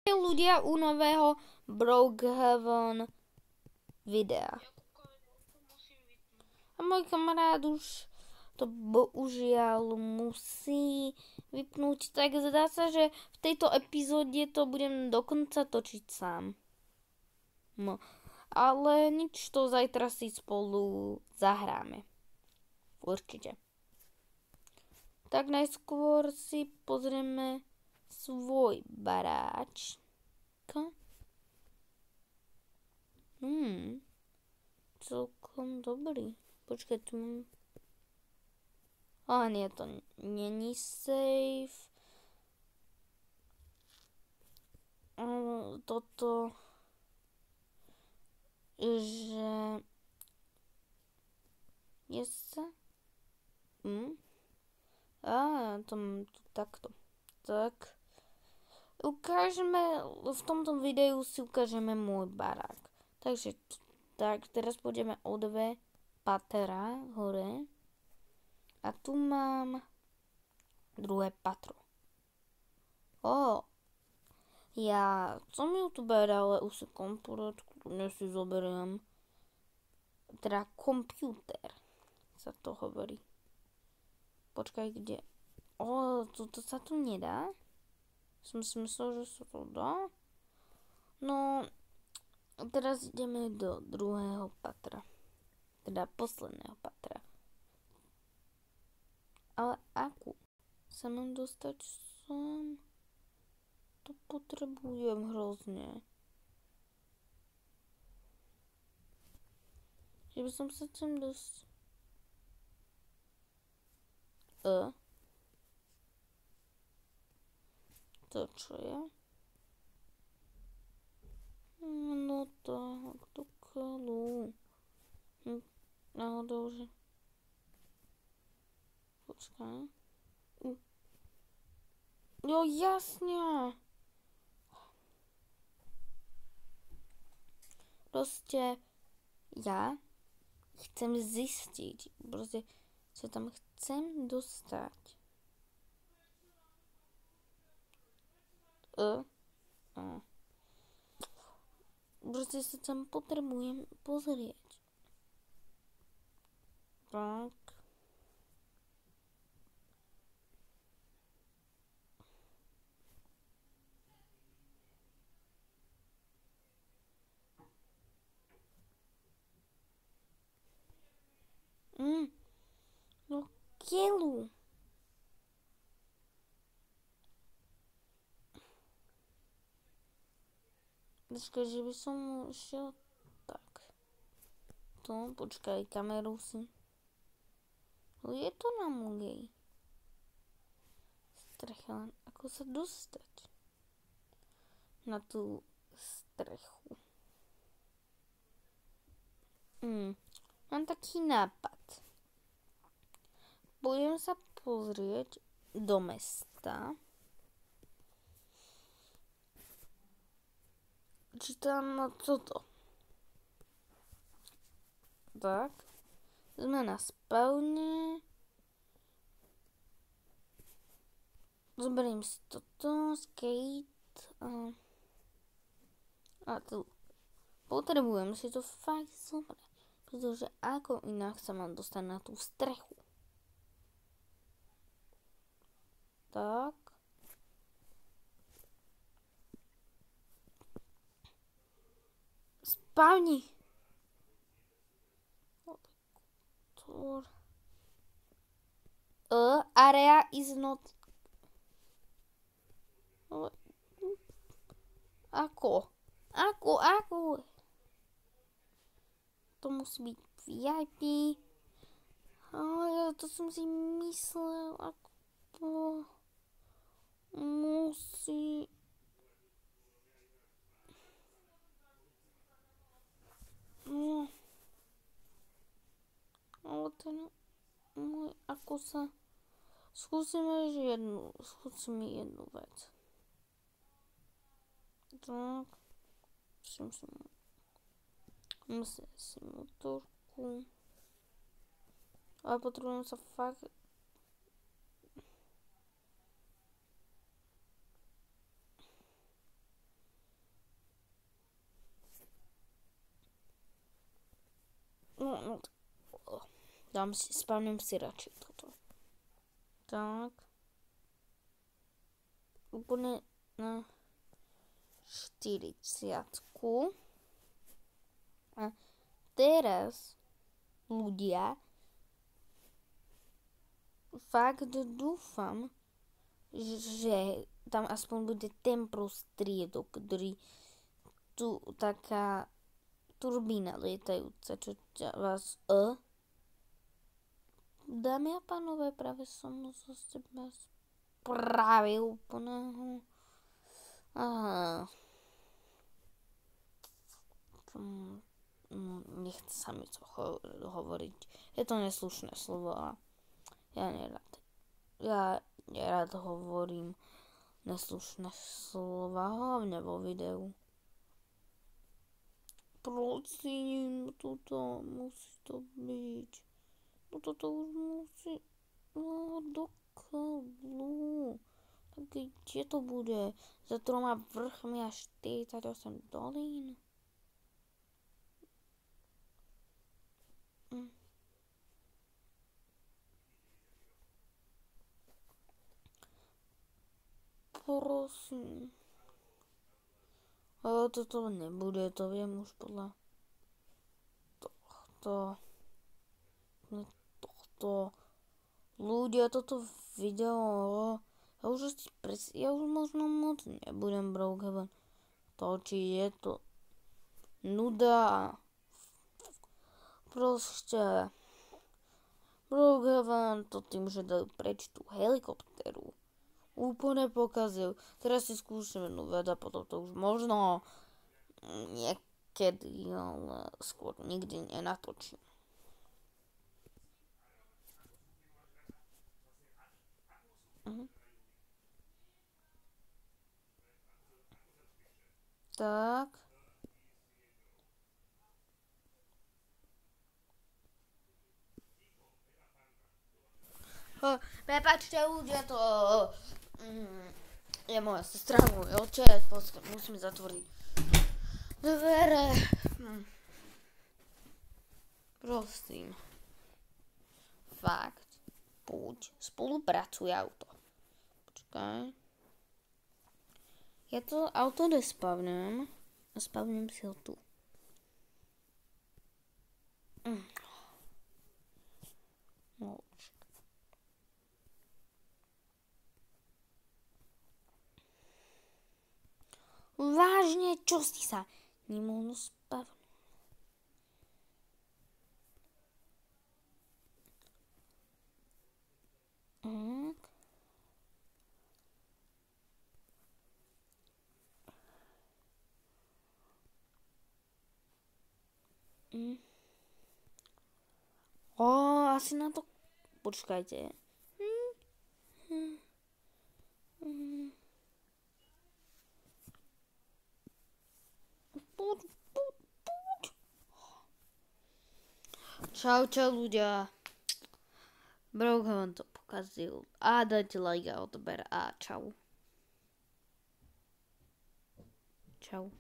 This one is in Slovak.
Ľudia u nového Brookhaven videa. A môj kamarát už to bohužiaľ musí vypnúť, tak zdá sa, že v tejto epizóde to budem dokonca točiť sám. No, ale nič, to zajtra si spolu zahráme. Určite. Tak najskôr si pozrieme svoj baráč. Celkom dobrý. Počkaj, tu mám... nie, to není safe. Toto... že... je sa... to mám tu takto. Tak... v tomto videu si ukážeme môj barák. Takže tak, teraz pôjdeme o 2 patera hore. A tu mám 2. patro. Ja som youtuber, ale už si komputer, kľudne si zoberiem. Teda komputer sa to hovorí. Počkaj, kde? Toto sa tu nedá? Som si myslel, že sa to dá. No, teraz ideme do 2. patra. Teda posledného patra. Ale ako sa mám dostať sem? To potrebujem hrozne. Že by som sa sem dostal. To čo je? No tak, to kalu. Náhodou, že... Počkaj. Jo, jasne. Proste ja chcem zistiť. Proste sa tam chcem dostať. Proste sa tam potrebujem pozrieť. Tak. No keľu. Počkaj, že by som išiel tak. To, počkaj, kameru si. Je to na mojej streche, len ako sa dostať na tú strechu. Mám taký nápad. Budem sa pozrieť do mesta. Či tam toto. Tak. Sme na spawne. Zoberiem si toto. Skate. A tu. Potrebujem si to fakt zobrať. Pretože ako inak sa mám dostať na tú strechu. Tak. Spavni. Area is not... Ako? To musí byť VIP. Ja to som si myslel, ako... Musí... Ale ten môj, ako sa... Skúsime jednu vec. Tak. Musím si motorku. Ale potrebujem sa fakt... No, spavnem si radšej toto. Tak. Úplne na 40. A teraz ľudia fakt dúfam, že tam aspoň bude ten prostriedok, ktorý tu taká turbína lietajúca, čo vás dámy a pánové, práve som zo seba spravil úplného. Aha. Nechce sa mi to hovoriť. Je to neslušné slovo a ja nerad hovorím neslušné slova, hlavne vo videu. Prosím, toto musí to byť. No toto už musí do kolu. Tak kde to bude? Za 3 vrchmi a 48 dolín? Prosím. Ale toto nebude, to viem už podľa tohto ľudia, toto video ja už možno moc nebudem Brookhaven točiť, je to nuda. Proste Brookhaven to tým, že dajú preč tú helikopteru, úplne pokazil. Teraz si skúšam jednu vec a potom to už možno niekedy, ale skôr nikdy nenatočím. Tak. Prepáčte ľudia, to je moja sestra, môj otec, musím zatvoriť dvere. Prosím. Fakt. Poď. Spolupracuj auto. Počkaj. Ja to auto nespavnem. A spavnem si ho tu. No. Vážne, čo si sa nemohol spavnúť? Asi na to... Počkajte. Čau ľudia. Brookhaven to pokazil. A dajte like a odber a čau. Čau.